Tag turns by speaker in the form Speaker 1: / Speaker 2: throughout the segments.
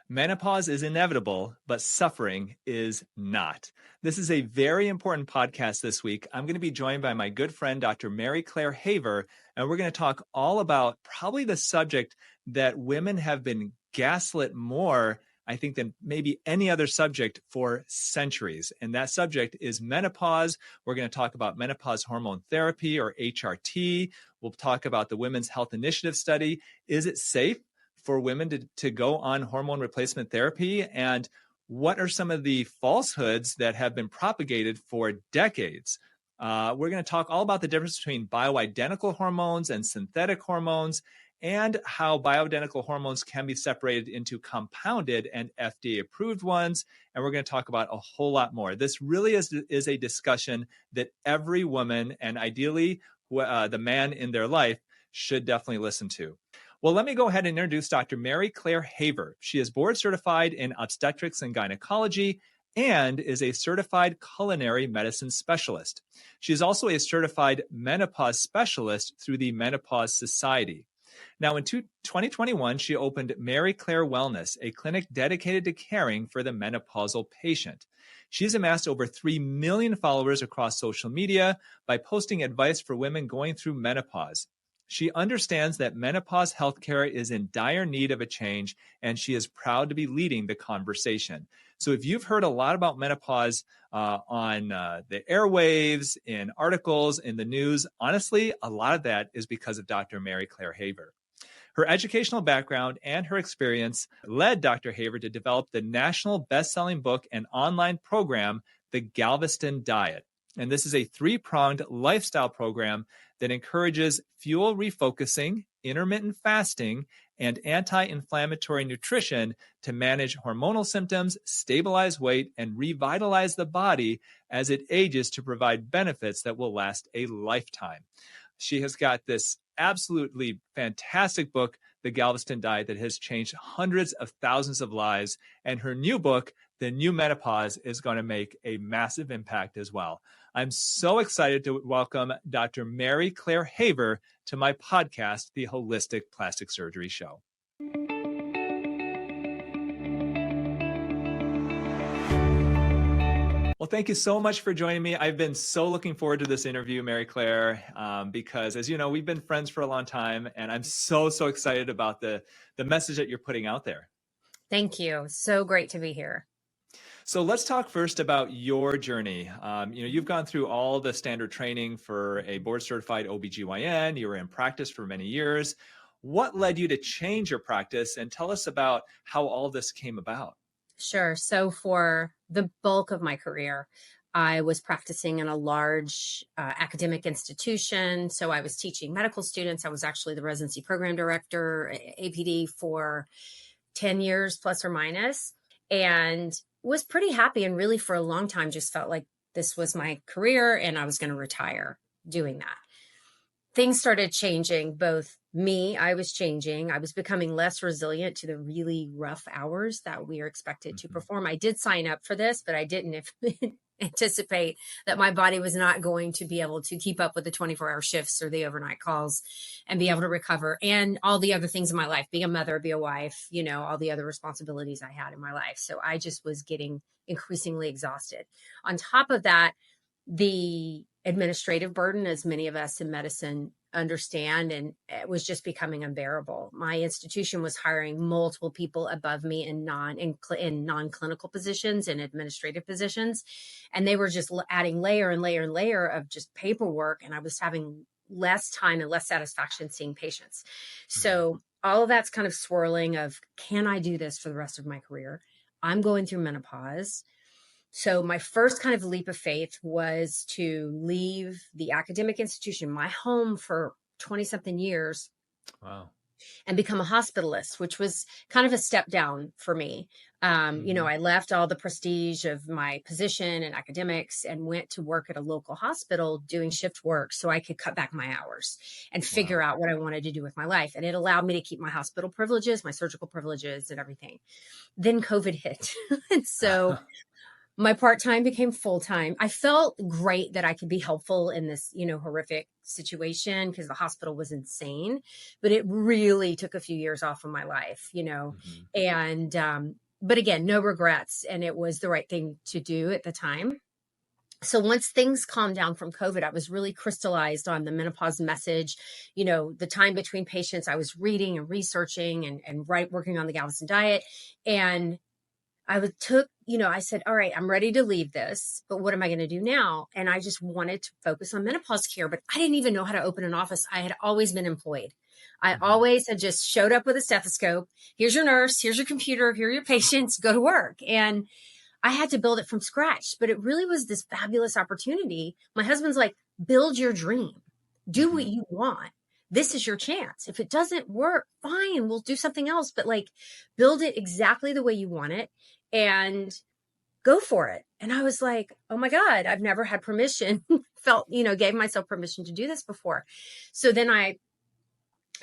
Speaker 1: Menopause is inevitable, but suffering is not. This is a very important podcast this week. I'm going to be joined by my good friend, Dr. Mary Claire Haver, and we're going to talk all about probably the subject that women have been gaslit more, I think, than maybe any other subject for centuries. And that subject is menopause. We're going to talk about menopause hormone therapy, or HRT. We'll talk about the Women's Health Initiative study. Is it safe for women to go on hormone replacement therapy? And what are some of the falsehoods that have been propagated for decades? We're going to talk all about the difference between bioidentical hormones and synthetic hormones, and how bioidentical hormones can be separated into compounded and FDA-approved ones. And we're going to talk about a whole lot more. This really is a discussion that every woman, and ideally the man in their life, should definitely listen to. Well, let me go ahead and introduce Dr. Mary Claire Haver. She is board certified in obstetrics and gynecology and is a certified culinary medicine specialist. She is also a certified menopause specialist through the Menopause Society. Now, in 2021, she opened Mary Claire Wellness, a clinic dedicated to caring for the menopausal patient. She's amassed over 3 million followers across social media by posting advice for women going through menopause. She understands that menopause healthcare is in dire need of a change, and she is proud to be leading the conversation. So if you've heard a lot about menopause on the airwaves, in articles, in the news, honestly, a lot of that is because of Dr. Mary Claire Haver. Her educational background and her experience led Dr. Haver to develop the national best-selling book and online program, The Galveston Diet. And this is a 3-pronged lifestyle program that encourages fuel refocusing, intermittent fasting, and anti-inflammatory nutrition to manage hormonal symptoms, stabilize weight, and revitalize the body as it ages to provide benefits that will last a lifetime. She has got this absolutely fantastic book, The Galveston Diet, that has changed hundreds of thousands of lives. And her new book, The New Menopause, is going to make a massive impact as well. I'm so excited to welcome Dr. Mary Claire Haver to my podcast, The Holistic Plastic Surgery Show. Well, thank you so much for joining me. I've been so looking forward to this interview, Mary Claire, because as you know, we've been friends for a long time, and I'm so excited about the message that you're putting out there.
Speaker 2: Thank you. So great to be here.
Speaker 1: So let's talk first about your journey. You've gone through all the standard training for a board certified OBGYN. You were in practice for many years. What led you to change your practice? And tell us about how all this came about.
Speaker 2: Sure. So for the bulk of my career, I was practicing in a large academic institution. So I was teaching medical students. I was actually the residency program director, APD, for 10 years plus or minus, and was pretty happy, and really for a long time just felt like this was my career and I was going to retire doing that. Things started changing. Both me, I was changing. I was becoming less resilient to the really rough hours that we are expected to perform. I did sign up for this, but I didn't anticipate that my body was not going to be able to keep up with the 24-hour shifts or the overnight calls and be able to recover, and all the other things in my life, being a mother, be a wife, all the other responsibilities I had in my life. So I just was getting increasingly exhausted. On top of that, the administrative burden, as many of us in medicine understand, and it was just becoming unbearable. My institution was hiring multiple people above me in non-clinical positions and administrative positions, and they were just adding layer and layer and layer of just paperwork, and I was having less time and less satisfaction seeing patients. So all of that's kind of swirling of, can I do this for the rest of my career? I'm going through menopause. So my first kind of leap of faith was to leave the academic institution, my home for 20-something years.
Speaker 1: Wow.
Speaker 2: And become a hospitalist, which was kind of a step down for me. I left all the prestige of my position and academics and went to work at a local hospital doing shift work so I could cut back my hours and figure out what I wanted to do with my life. And it allowed me to keep my hospital privileges, my surgical privileges, and everything. Then COVID hit. And so my part-time became full-time. I felt great that I could be helpful in this, horrific situation because the hospital was insane, but it really took a few years off of my life,
Speaker 1: Hmm.
Speaker 2: and, but again, no regrets. And it was the right thing to do at the time. So once things calmed down from COVID, I was really crystallized on the menopause message. The time between patients, I was reading and researching and working on the Galveston diet. And I said, all right, I'm ready to leave this, but what am I going to do now? And I just wanted to focus on menopause care, but I didn't even know how to open an office. I had always been employed. I
Speaker 1: Hmm.
Speaker 2: always had just showed up with a stethoscope. Here's your nurse. Here's your computer. Here are your patients. Go to work. And I had to build it from scratch, but it really was this fabulous opportunity. My husband's like, build your dream, do what
Speaker 1: Hmm.
Speaker 2: you want. This is your chance. If it doesn't work, fine, we'll do something else, but like build it exactly the way you want it and go for it. And I was like, oh my God, I've never had permission, gave myself permission to do this before. So then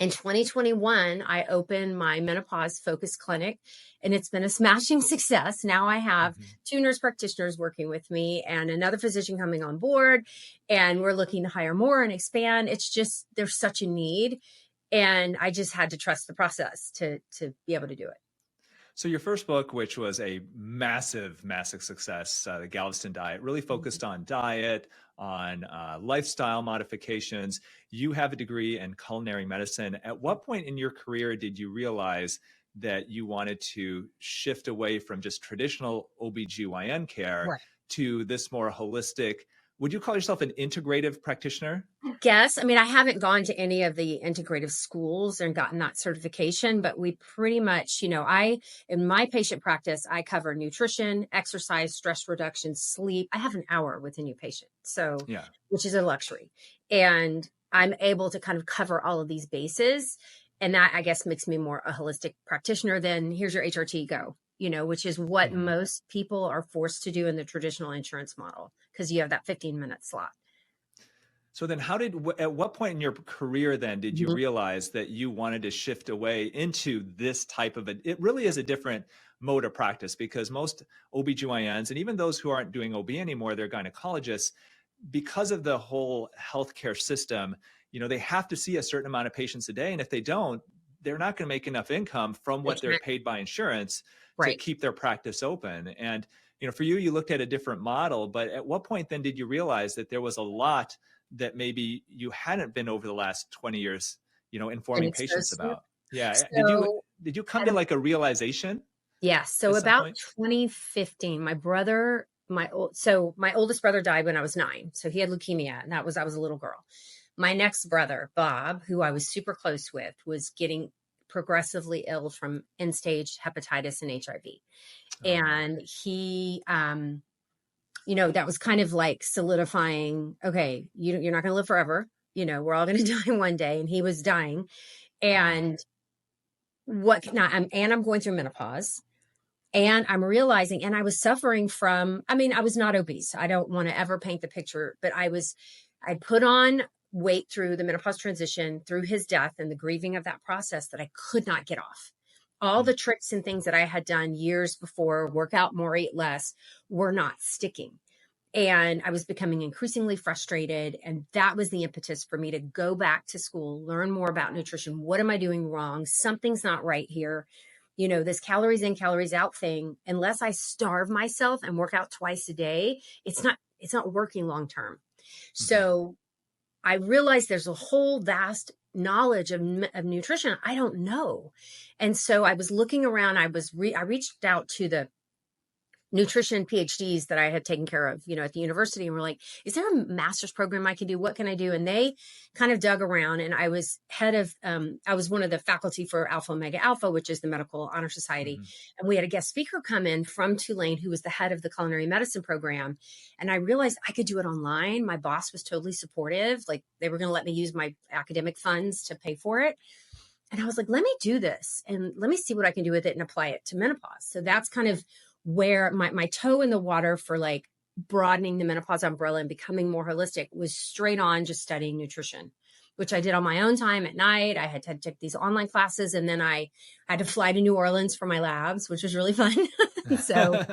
Speaker 2: in 2021, I opened my menopause focused clinic and it's been a smashing success. Now I have
Speaker 1: Hmm.
Speaker 2: 2 nurse practitioners working with me and another physician coming on board, and we're looking to hire more and expand. It's just, there's such a need. And I just had to trust the process to be able to do it.
Speaker 1: So your first book, which was a massive, massive success, the Galveston Diet, really
Speaker 2: Mhm.
Speaker 1: focused on diet, on lifestyle modifications. You have a degree in culinary medicine. At what point in your career did you realize that you wanted to shift away from just traditional OBGYN care
Speaker 2: Right.
Speaker 1: to this more holistic? Would you call yourself an integrative practitioner?
Speaker 2: Guess. I mean, I haven't gone to any of the integrative schools and gotten that certification, but we pretty much, in my patient practice, I cover nutrition, exercise, stress reduction, sleep. I have an hour with a new patient. So,
Speaker 1: Yeah.
Speaker 2: which is a luxury. And I'm able to kind of cover all of these bases. And that, I guess, makes me more a holistic practitioner than here's your HRT, go, which is what
Speaker 1: Mhm.
Speaker 2: most people are forced to do in the traditional insurance model because you have that 15-minute slot.
Speaker 1: So then at what point in your career then did you realize that you wanted to shift away into this type of it really is a different mode of practice because most OBGYNs and even those who aren't doing OB anymore, they're gynecologists, because of the whole healthcare system, they have to see a certain amount of patients a day. And if they don't, they're not going to make enough income from
Speaker 2: They
Speaker 1: what they're
Speaker 2: can't.
Speaker 1: paid by insurance to
Speaker 2: Right.
Speaker 1: keep their practice open. And, for you looked at a different model, but at what point then did you realize that there was a lot that maybe you hadn't been over the last 20 years,
Speaker 2: Been
Speaker 1: informing patients
Speaker 2: exposed to.
Speaker 1: about? Yeah.
Speaker 2: So
Speaker 1: Did you come
Speaker 2: at
Speaker 1: to
Speaker 2: a
Speaker 1: like a realization
Speaker 2: yeah, so
Speaker 1: at some
Speaker 2: about
Speaker 1: point?
Speaker 2: 2015, my oldest brother died when I was 9. So he had leukemia, and I was a little girl. My next brother, Bob, who I was super close with, was getting progressively ill from end-stage hepatitis and HIV.
Speaker 1: Oh no.
Speaker 2: And he that was kind of like solidifying, okay, you're not going to live forever. We're all going to die one day, and he was dying.
Speaker 1: Wow.
Speaker 2: And I'm going through menopause, and I'm realizing, and I was suffering from, I was not obese. I don't want to ever paint the picture, but I put on weight through the menopause transition, through his death and the grieving of that process that I could not get off. All
Speaker 1: Mm.
Speaker 2: the tricks and things that I had done years before, work out more, eat less, were not sticking. And I was becoming increasingly frustrated. And that was the impetus for me to go back to school, learn more about nutrition. What am I doing wrong? Something's not right here. This calories in, calories out thing, unless I starve myself and work out twice a day, it's not working long term.
Speaker 1: Mhm.
Speaker 2: So I realized there's a whole vast knowledge of nutrition I don't know. And so I was looking around. I reached out to the nutrition PhDs that I had taken care of, at the university. And we're like, is there a master's program I can do? What can I do? And they kind of dug around, and I was I was one of the faculty for Alpha Omega Alpha, which is the Medical Honor Society.
Speaker 1: Mhm.
Speaker 2: And we had a guest speaker come in from Tulane who was the head of the culinary medicine program. And I realized I could do it online. My boss was totally supportive. Like, they were going to let me use my academic funds to pay for it. And I was like, let me do this and let me see what I can do with it and apply it to menopause. So that's kind of where my toe in the water for like broadening the menopause umbrella and becoming more holistic was straight on just studying nutrition, which I did on my own time at night. I had to take these online classes, and then I had to fly to New Orleans for my labs, which was really fun. So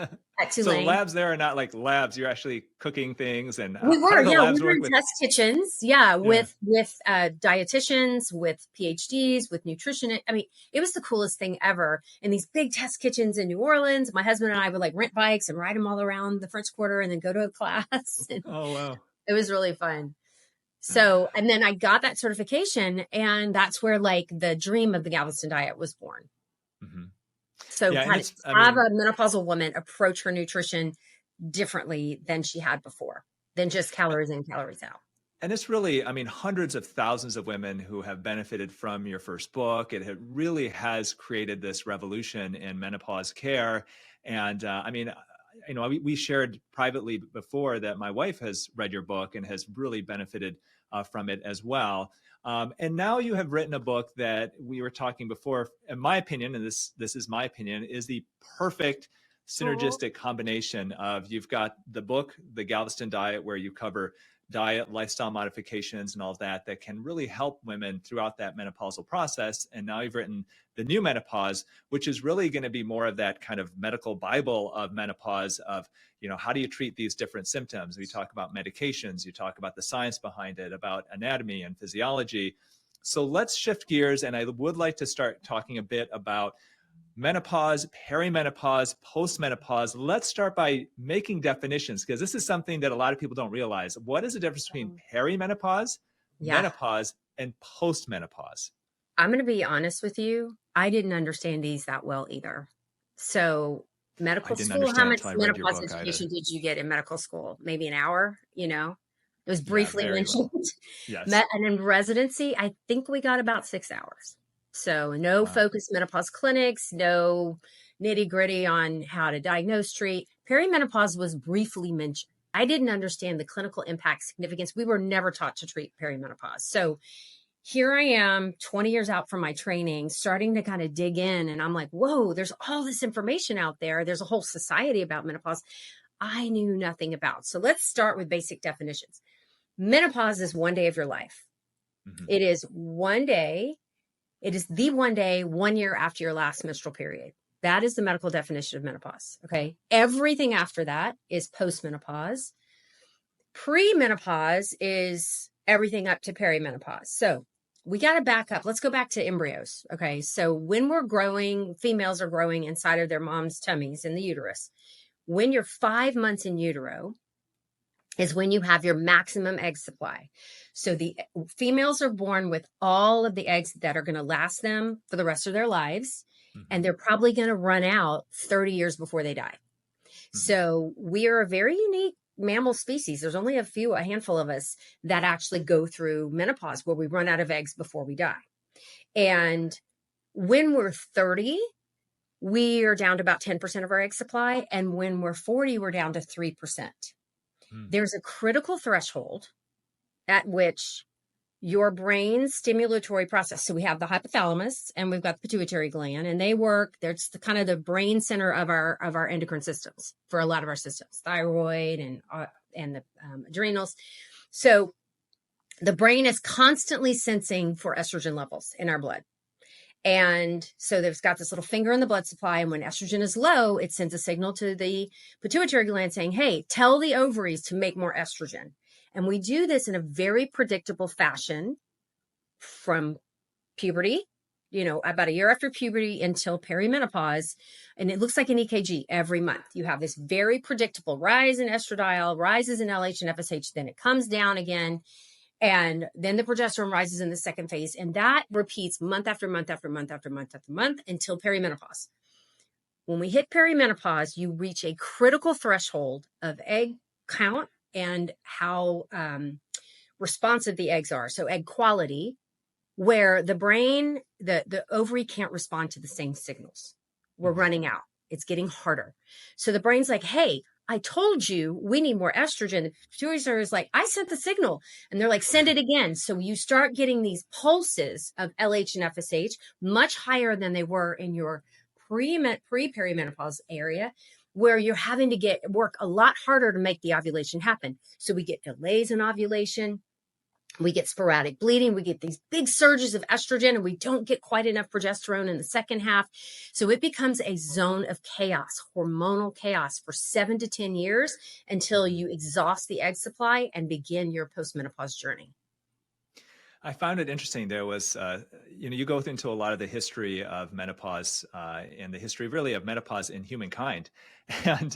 Speaker 1: So the
Speaker 2: Tulane.
Speaker 1: labs there are not like labs. You're actually cooking things. And
Speaker 2: We
Speaker 1: how
Speaker 2: were,
Speaker 1: do the
Speaker 2: yeah, we
Speaker 1: labs
Speaker 2: were
Speaker 1: work
Speaker 2: in
Speaker 1: with?
Speaker 2: test kitchens,
Speaker 1: Yeah.
Speaker 2: with dietitians, with PhDs, with nutritionists. I mean, it was the coolest thing ever. In these big test kitchens in New Orleans, my husband and I would like rent bikes and ride them all around the French Quarter and then go to a class. And
Speaker 1: Oh, wow.
Speaker 2: it was really fun. So, and then I got that certification, and that's where like the dream of the Galveston diet was born.
Speaker 1: Hmm.
Speaker 2: So,
Speaker 1: Yeah. And
Speaker 2: kind of
Speaker 1: it's, I
Speaker 2: have
Speaker 1: mean,
Speaker 2: a menopausal woman approach her nutrition differently than she had before, than just calories in, calories out.
Speaker 1: and it's really, I mean, hundreds of thousands of women who have benefited from your first book. Really has created this revolution in menopause care. And I mean, we shared privately before that my wife has read your book and has really benefited from it as well. And now you have written a book that we were talking before, in my opinion, and this is my opinion, is the perfect synergistic combination of, you've got the book, The Galveston Diet, where you cover diet, lifestyle modifications, and all of that can really help women throughout that menopausal process. And now you've written The New Menopause, which is really going to be more of that kind of medical Bible of menopause, of, how do you treat these different symptoms? We talk about medications, you talk about the science behind it, about anatomy and physiology. So let's shift gears. And I would like to start talking a bit about menopause, perimenopause, postmenopause. Let's start by making definitions, because this is something that a lot of people don't realize. What is the difference between perimenopause,
Speaker 2: Yeah.
Speaker 1: menopause, and postmenopause?
Speaker 2: I'm going to be honest with you. I didn't understand these that well either. So,
Speaker 1: I
Speaker 2: medical
Speaker 1: didn't
Speaker 2: school, how
Speaker 1: understand
Speaker 2: much
Speaker 1: until I read your
Speaker 2: menopause
Speaker 1: book
Speaker 2: education
Speaker 1: either.
Speaker 2: did you get in medical school? Maybe an hour, It was
Speaker 1: Yeah,
Speaker 2: briefly
Speaker 1: very
Speaker 2: mentioned.
Speaker 1: little. Yes.
Speaker 2: And in residency, I think we got about 6 hours. So, no
Speaker 1: Wow.
Speaker 2: focused menopause clinics, no nitty gritty on how to diagnose, treat. Perimenopause was briefly mentioned. I didn't understand the clinical impact significance. We were never taught to treat perimenopause. So, here I am 20 years out from my training, starting to kind of dig in. And I'm like, whoa, there's all this information out there. There's a whole society about menopause I knew nothing about. So let's start with basic definitions. Menopause is one day of your life.
Speaker 1: Mm-hmm.
Speaker 2: It is one day. It is the one day, 1 year after your last menstrual period. That is the medical definition of menopause. Okay. Everything after that is postmenopause. Premenopause is everything up to perimenopause. So we got to back up. Let's go back to embryos. Okay. So when we're growing, females are growing inside of their mom's tummies in the uterus. When you're 5 months in utero is when you have your maximum egg supply. So the females are born with all of the eggs that are going to last them for the rest of their lives.
Speaker 1: Mm-hmm.
Speaker 2: And they're probably going to run out 30 years before they die. Mm-hmm. So we are a very unique mammal species. There's only a handful of us that actually go through menopause where we run out of eggs before we die. And when we're 30, we are down to about 10% of our egg supply. And when we're 40, we're down to 3%. There's a critical threshold at which your brain's stimulatory process. So we have the hypothalamus and we've got the pituitary gland, and they work. There's the kind of the brain center of our endocrine systems for a lot of our systems, thyroid and the adrenals. So the brain is constantly sensing for estrogen levels in our blood. And so there's got this little finger in the blood supply. And when estrogen is low, it sends a signal to the pituitary gland saying, hey, tell the ovaries to make more estrogen. And we do this in a very predictable fashion from puberty, about a year after puberty until perimenopause. And it looks like an EKG every month. You have this very predictable rise in estradiol, rises in LH and FSH, then it comes down again. And then the progesterone rises in the second phase. And that repeats month after month after month after month after month until perimenopause. When we hit perimenopause, you reach a critical threshold of egg count and how responsive the eggs are. So egg quality, where the brain, the ovary can't respond to the same signals. We're running out. It's getting harder. So the brain's like, hey, I told you we need more estrogen. The pituitary is like, I sent the signal. And they're like, send it again. So you start getting these pulses of LH and FSH much higher than they were in your pre-perimenopause area, where you're having to work a lot harder to make the ovulation happen. So we get delays in ovulation. We get sporadic bleeding. We get these big surges of estrogen, and we don't get quite enough progesterone in the second half. So it becomes a zone of chaos, hormonal chaos for 7 to 10 years until you exhaust the egg supply and begin your postmenopause journey.
Speaker 1: I found it interesting. There was, you go into a lot of the history of menopause and the history really of menopause in humankind. And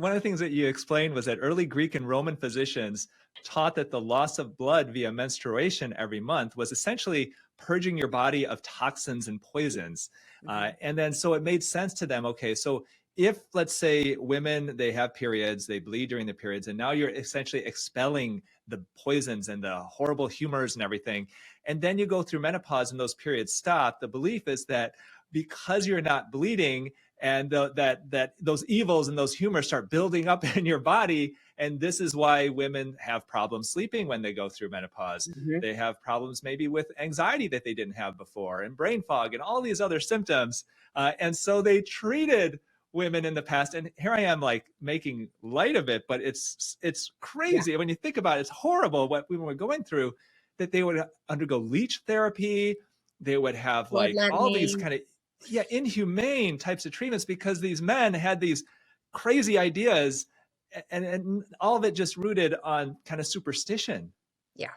Speaker 1: one of the things that you explained was that early Greek and Roman physicians taught that the loss of blood via menstruation every month was essentially purging your body of toxins and poisons. And then so it made sense to them. Okay, so if, let's say, women, they have periods, they bleed during the periods, and now you're essentially expelling the poisons and the horrible humors and everything, and then you go through menopause and those periods stop, the belief is that because you're not bleeding and that those evils and those humors start building up in your body, and this is why women have problems sleeping when they go through menopause. They have problems maybe with anxiety that they didn't have before, and brain fog and all these other symptoms. And so they treated women in the past, and here I am like making light of it, but it's crazy. When you think about it, it's horrible what women were going through, that they would undergo leech therapy. They would have like all these kind of inhumane types of treatments because these men had these crazy ideas, and all of it just rooted on kind of superstition.
Speaker 2: Yeah.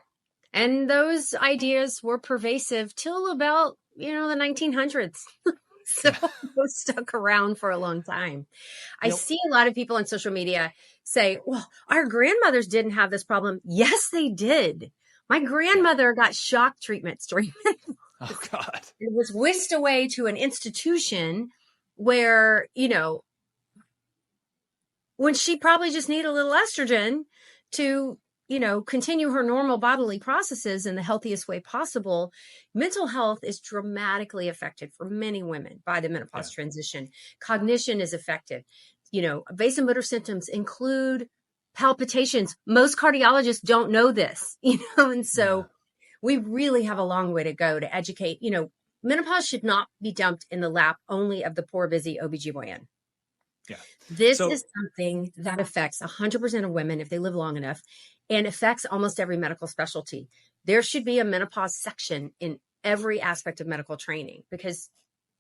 Speaker 2: And those ideas were pervasive till about, the 1900s. So those stuck around for a long time. I see a lot of people on social media say, well, our grandmothers didn't have this problem. Yes, they did. My grandmother got shock treatments during
Speaker 1: Oh, God.
Speaker 2: It was whisked away to an institution where, when she probably just needed a little estrogen to, continue her normal bodily processes in the healthiest way possible. Mental health is dramatically affected for many women by the menopause transition. Cognition is affected. Vasomotor symptoms include palpitations. Most cardiologists don't know this, and so we really have a long way to go to educate. Menopause should not be dumped in the lap only of the poor, busy OBGYN. This is something that affects 100% of women if they live long enough, and affects almost every medical specialty. There should be a menopause section in every aspect of medical training because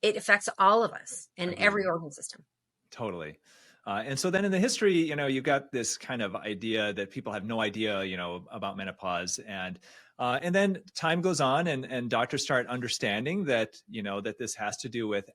Speaker 2: it affects all of us in every organ system.
Speaker 1: Totally. And so then in the history, you got this kind of idea that people have no idea, about menopause. And then time goes on and doctors start understanding that, that this has to do with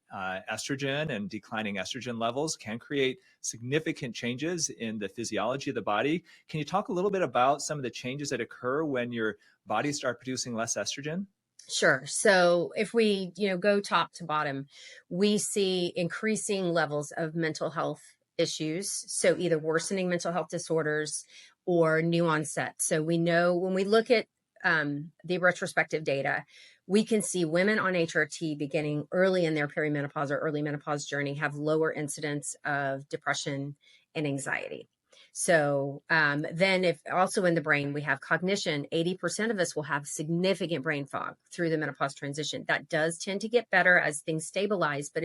Speaker 1: estrogen, and declining estrogen levels can create significant changes in the physiology of the body. Can you talk a little bit about some of the changes that occur when your body starts producing less estrogen?
Speaker 2: Sure. So if we, go top to bottom, we see increasing levels of mental health issues. So either worsening mental health disorders or new onset. So we know when we look at the retrospective data, we can see women on HRT beginning early in their perimenopause or early menopause journey have lower incidence of depression and anxiety. So then if also in the brain, we have cognition, 80% of us will have significant brain fog through the menopause transition. That does tend to get better as things stabilize. But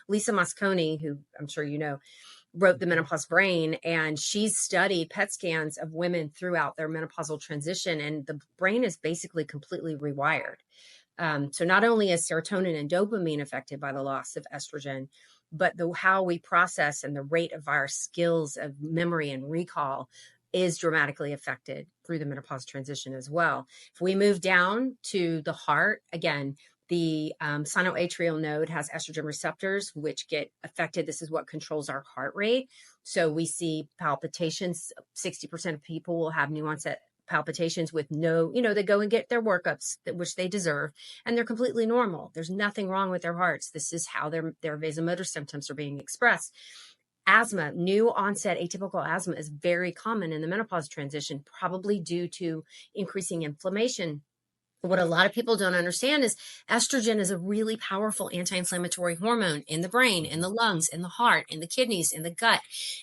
Speaker 2: Lisa Mosconi, who I'm sure you know, wrote The Menopause Brain, and she's studied PET scans of women throughout their menopausal transition, and the brain is basically completely rewired. So not only is serotonin and dopamine affected by the loss of estrogen, but how we process and the rate of our skills of memory and recall is dramatically affected through the menopause transition as well. If we move down to the heart, again, the sinoatrial node has estrogen receptors, which get affected. This is what controls our heart rate. So we see palpitations. 60% of people will have new onset palpitations with no, they go and get their workups, which they deserve, and they're completely normal. There's nothing wrong with their hearts. This is how their vasomotor symptoms are being expressed. Asthma, new onset atypical asthma is very common in the menopause transition, probably due to increasing inflammation. What a lot of people don't understand is estrogen is a really powerful anti-inflammatory hormone in the brain, in the lungs, in the heart, in the kidneys, in the gut.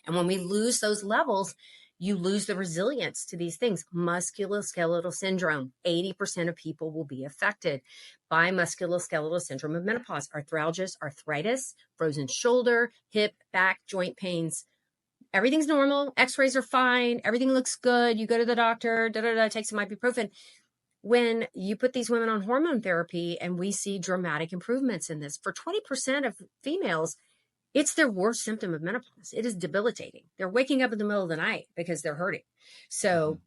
Speaker 2: And when we lose those levels, you lose the resilience to these things. Musculoskeletal syndrome, 80% of people will be affected by musculoskeletal syndrome of menopause. Arthralgias, arthritis, frozen shoulder, hip, back, joint pains, everything's normal. X-rays are fine. Everything looks good. You go to the doctor, take some ibuprofen. When you put these women on hormone therapy, and we see dramatic improvements in this, for 20% of females, it's their worst symptom of menopause. It is debilitating. They're waking up in the middle of the night because they're hurting. So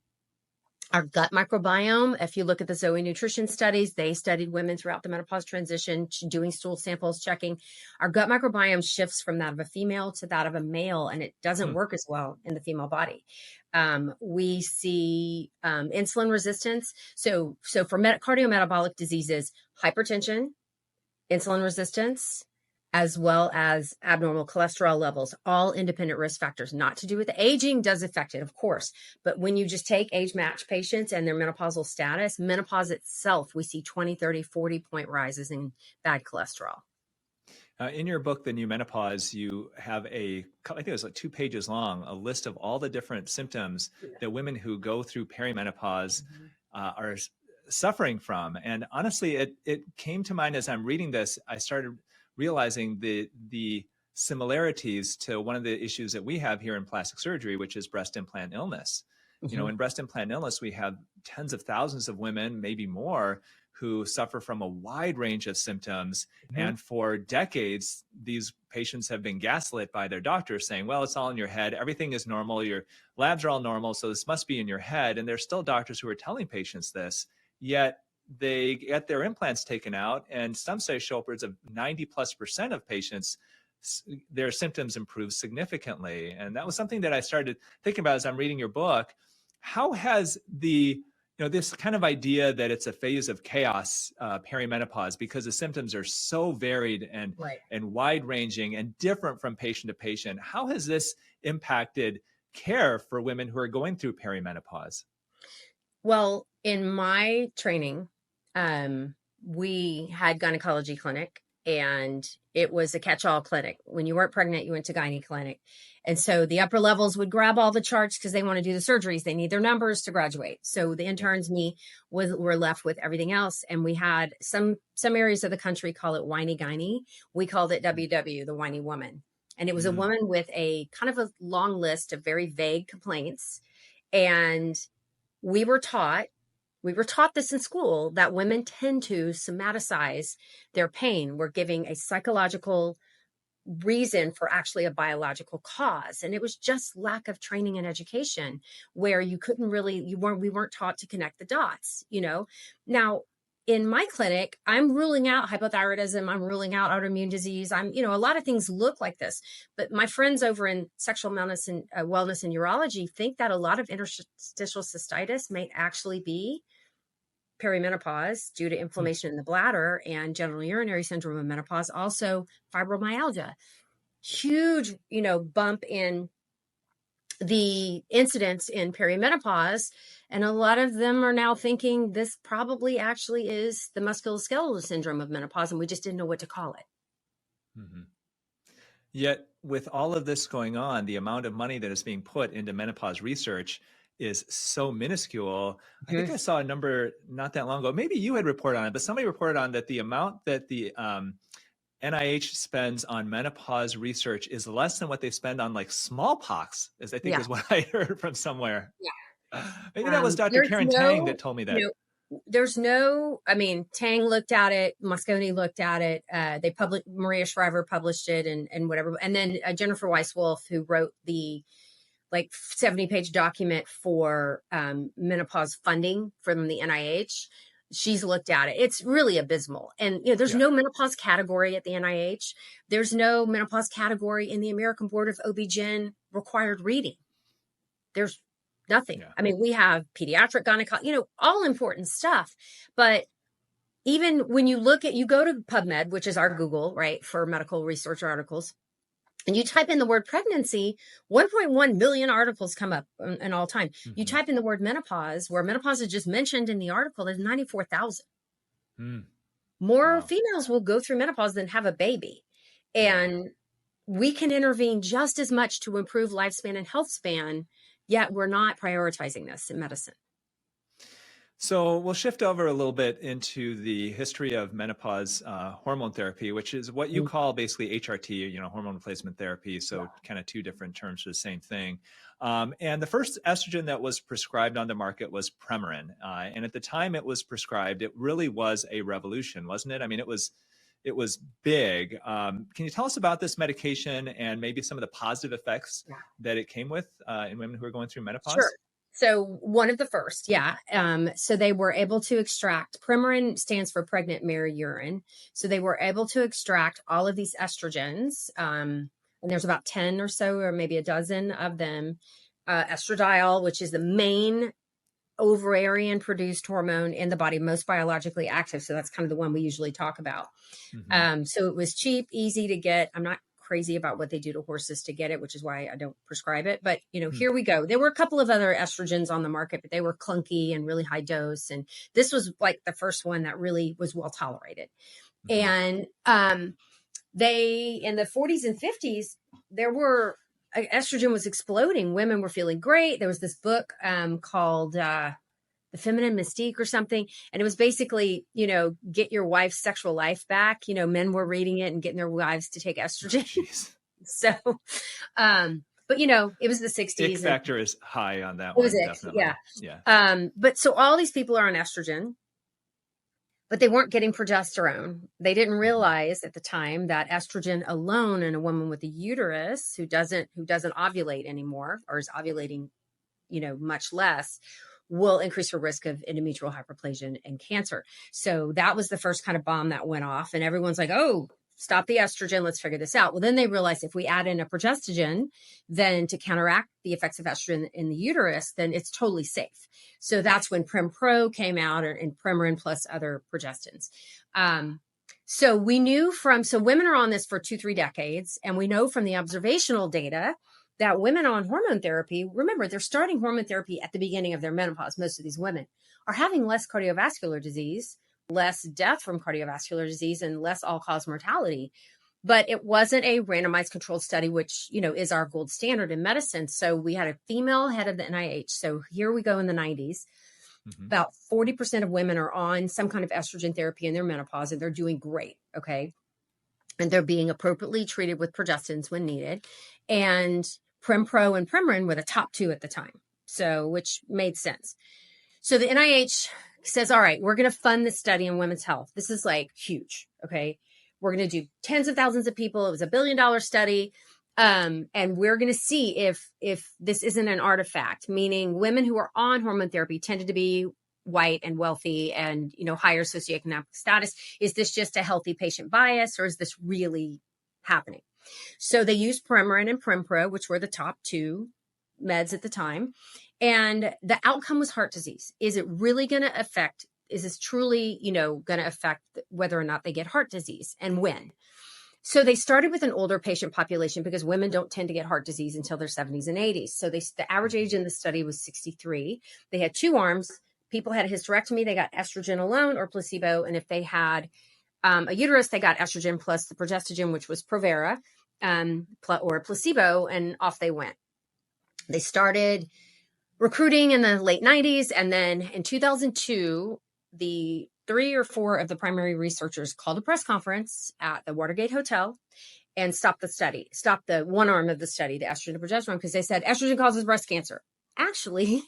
Speaker 2: our gut microbiome, if you look at the Zoe nutrition studies, they studied women throughout the menopause transition, doing stool samples, checking. Our gut microbiome shifts from that of a female to that of a male, and it doesn't work as well in the female body. We see insulin resistance. So for cardiometabolic diseases, hypertension, insulin resistance, as well as abnormal cholesterol levels, all independent risk factors. Not to do with aging, does affect it, of course. But when you just take age-matched patients and their menopausal status, menopause itself, we see 20, 30, 40-point rises in bad cholesterol.
Speaker 1: In your book, The New Menopause, you have I think it was like 2 pages long, a list of all the different symptoms that women who go through perimenopause are suffering from. And honestly, it came to mind as I'm reading this. I started realizing the similarities to one of the issues that we have here in plastic surgery, which is breast implant illness. You know, in breast implant illness, we have tens of thousands of women, maybe more, who suffer from a wide range of symptoms. And for decades, these patients have been gaslit by their doctors saying, well, it's all in your head. Everything is normal. Your labs are all normal. So this must be in your head. And there's still doctors who are telling patients this, yet they get their implants taken out, and some studies show upwards of 90+% of patients, their symptoms improve significantly. And that was something that I started thinking about as I'm reading your book. How has this kind of idea that it's a phase of chaos, perimenopause, because the symptoms are so varied and wide ranging and different from patient to patient, how has this impacted care for women who are going through perimenopause?
Speaker 2: Well, in my training, we had gynecology clinic, and it was a catch-all clinic. When you weren't pregnant, you went to gyne clinic. And so the upper levels would grab all the charts because they want to do the surgeries. They need their numbers to graduate. So the interns, were left with everything else. And we had some areas of the country call it whiny gyne. We called it WW, the whiny woman. And it was a woman with a kind of a long list of very vague complaints. And we were taught this in school, that women tend to somaticize their pain. We're giving a psychological reason for actually a biological cause. And it was just lack of training and education, where we weren't taught to connect the dots, Now, in my clinic, I'm ruling out hypothyroidism. I'm ruling out autoimmune disease. A lot of things look like this, but my friends over in sexual wellness and urology think that a lot of interstitial cystitis may actually be perimenopause due to inflammation in the bladder and genital urinary syndrome of menopause. Also fibromyalgia, huge, bump in the incidence in perimenopause. And a lot of them are now thinking this probably actually is the musculoskeletal syndrome of menopause, and we just didn't know what to call it.
Speaker 1: Yet with all of this going on, the amount of money that is being put into menopause research is so minuscule. I think I saw a number not that long ago. Maybe you had reported on it, but somebody reported on that the amount that the NIH spends on menopause research is less than what they spend on like smallpox, is what I heard from somewhere. Yeah. Maybe that was Dr. Karen Tang that told me that.
Speaker 2: Tang looked at it, Moscone looked at it. Maria Shriver published it and whatever. And then Jennifer Weiss-Wolf, who wrote the 70-page document for menopause funding from the NIH, she's looked at it. It's really abysmal. And there's no menopause category at the NIH. There's no menopause category in the American Board of OBGYN required reading. There's nothing. Yeah. We have pediatric gynecology, all important stuff. But even when you go to PubMed, which is our Google, right, for medical research articles, and you type in the word pregnancy, 1.1 million articles come up in all time. You type in the word menopause, where menopause is just mentioned in the article, there's 94,000. More females will go through menopause than have a baby. And we can intervene just as much to improve lifespan and health span, yet we're not prioritizing this in medicine.
Speaker 1: So we'll shift over a little bit into the history of menopause hormone therapy, which is what you
Speaker 2: Mm.
Speaker 1: call basically HRT, hormone replacement therapy.
Speaker 2: Yeah.
Speaker 1: So kind of two different terms for the same thing. And the first estrogen that was prescribed on the market was Premarin. And at the time it was prescribed, it really was a revolution, wasn't it? I mean, it was big. Can you tell us about this medication and maybe some of the positive effects
Speaker 2: Yeah.
Speaker 1: that it came with in women who are going through
Speaker 2: Sure.
Speaker 1: menopause?
Speaker 2: So one of the first, yeah. So they were able to extract, Premarin stands for pregnant mare urine. So they were able to extract all of these estrogens. And there's about 10 or so, or maybe a dozen of them. Estradiol, which is the main ovarian produced hormone in the body, most biologically active. So that's kind of the one we usually talk about.
Speaker 1: Mm-hmm.
Speaker 2: So it was cheap, easy to get. I'm not crazy about what they do to horses to get it, which is why I don't prescribe it. But, here we go. There were a couple of other estrogens on the market, but they were clunky and really high dose. And this was like the first one that really was well tolerated.
Speaker 1: Mm-hmm.
Speaker 2: And they, in the 40s and 50s, estrogen was exploding. Women were feeling great. There was this book called The Feminine Mystique or something. And it was basically, get your wife's sexual life back. Men were reading it and getting their wives to take estrogen.
Speaker 1: Jeez.
Speaker 2: So, but it was the 60s.
Speaker 1: Ick factor is high on that
Speaker 2: It was
Speaker 1: one,
Speaker 2: ick,
Speaker 1: definitely.
Speaker 2: yeah.
Speaker 1: Yeah.
Speaker 2: But so all these people are on estrogen, but they weren't getting progesterone. They didn't realize at the time that estrogen alone in a woman with a uterus who doesn't ovulate anymore, or is ovulating, much less, will increase her risk of endometrial hyperplasia and cancer. So that was the first kind of bomb that went off, and everyone's like, oh, stop the estrogen. Let's figure this out. Well, then they realized if we add in a progestogen, then to counteract the effects of estrogen in the uterus, then it's totally safe. So that's when Prem-Pro came out, and Premarin plus other progestins. So we knew so women are on this for 2-3 decades. And we know from the observational data that women on hormone therapy, remember, they're starting hormone therapy at the beginning of their menopause. Most of these women are having less cardiovascular disease, less death from cardiovascular disease, and less all-cause mortality. But it wasn't a randomized controlled study, which, is our gold standard in medicine. So we had a female head of the NIH. So here we go in the 90s.
Speaker 1: Mm-hmm.
Speaker 2: About 40% of women are on some kind of estrogen therapy in their menopause, and they're doing great. Okay. And they're being appropriately treated with progestins when needed. And Prem-Pro and Premarin were the top two at the time. So, which made sense. So the NIH says, all right, we're going to fund this study in women's health. This is like huge. Okay. We're going to do tens of thousands of people. It was $1 billion study. And we're going to see if this isn't an artifact, meaning women who are on hormone therapy tended to be white and wealthy and, higher socioeconomic status. Is this just a healthy patient bias, or is this really happening? So they used Premarin and Prem-Pro, which were the top two meds at the time. And the outcome was heart disease. Is it really going to affect, is this truly, going to affect whether or not they get heart disease, and when? So they started with an older patient population because women don't tend to get heart disease until their 70s and 80s. So the average age in the study was 63. They had two arms. People had a hysterectomy. They got estrogen alone or placebo. And if they had a uterus, they got estrogen plus the progestogen, which was Provera, or placebo, and off they went. They started recruiting in the late 90s. And then in 2002, the 3 or 4 of the primary researchers called a press conference at the Watergate Hotel and stopped the study, stopped the one arm of the study, the estrogen and progesterone, because they said estrogen causes breast cancer. Actually,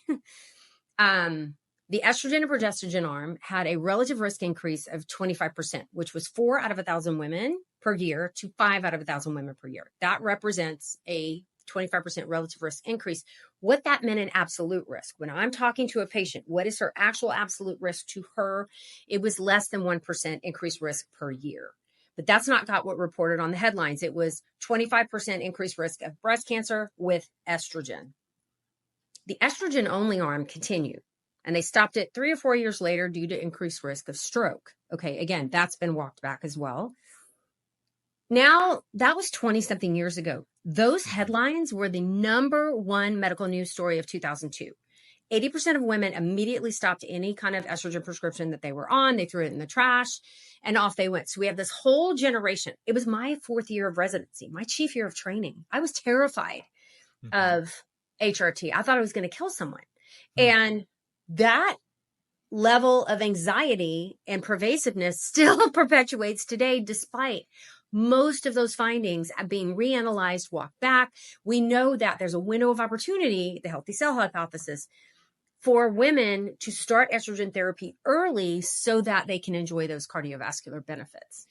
Speaker 2: the estrogen and progestogen arm had a relative risk increase of 25%, which was 4 out of 1,000 women per year to 5 out of 1,000 women per year. That represents a 25% relative risk increase. What that meant in absolute risk, when I'm talking to a patient, what is her actual absolute risk to her? It was less than 1% increased risk per year. But that's not got what reported on the headlines. It was 25% increased risk of breast cancer with estrogen. The estrogen only arm continued, and they stopped it 3 or 4 years later due to increased risk of stroke. Okay, again, that's been walked back as well. Now, that was 20 something years ago. Those headlines were the number one medical news story of 2002. 80% of women immediately stopped any kind of estrogen prescription that they were on. They threw it in the trash and off they went. So we have this whole generation. It was my 4th year of residency, my chief year of training. I was terrified of HRT. I thought I was going to kill someone. And that level of anxiety and pervasiveness still perpetuates today, despite most of those findings being reanalyzed, walked back. We know that there's a window of opportunity, the healthy cell hypothesis, for women to start estrogen therapy early so that they can enjoy those cardiovascular benefits.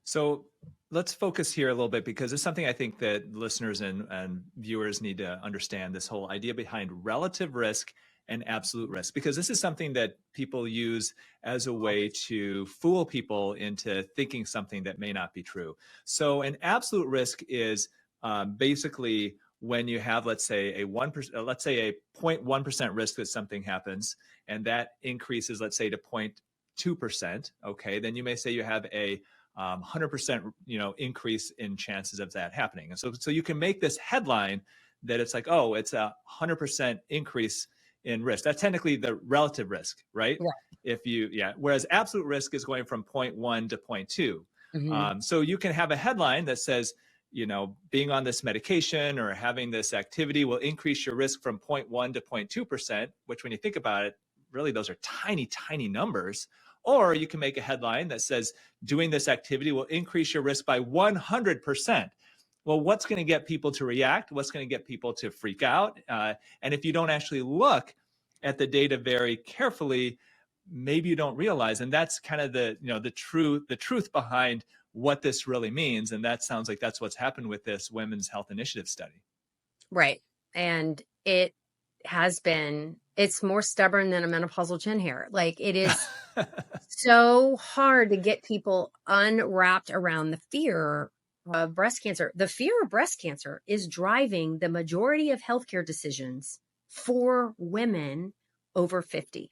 Speaker 1: So let's focus here a little bit, because it's something I think that listeners and viewers need to understand, this whole idea behind relative risk and absolute risk, because this is something that people use as a way to fool people into thinking something that may not be true. So an absolute risk is basically when you have, let's say, a 1%, let's say a 0.1% risk that something happens, and that increases, let's say, to 0.2%. Okay, then you may say you have a 100% increase in chances of that happening. And so you can make this headline that it's like, oh, it's a 100% increase in risk. That's technically the relative risk, right?
Speaker 2: Yeah.
Speaker 1: Whereas absolute risk is going from 0.1 to 0.2.
Speaker 2: Mm-hmm.
Speaker 1: So you can have a headline that says, being on this medication or having this activity will increase your risk from 0.1 to 0.2%, which when you think about it, really those are tiny, tiny numbers. Or you can make a headline that says doing this activity will increase your risk by 100%. Well, what's going to get people to react? What's going to get people to freak out? And if you don't actually look at the data very carefully, maybe you don't realize. And that's kind of the truth behind what this really means. And that sounds like that's what's happened with this Women's Health Initiative study.
Speaker 2: Right. And it's more stubborn than a menopausal chin hair. Like, it is so hard to get people unwrapped around the fear of breast cancer. The fear of breast cancer is driving the majority of healthcare decisions for women over 50.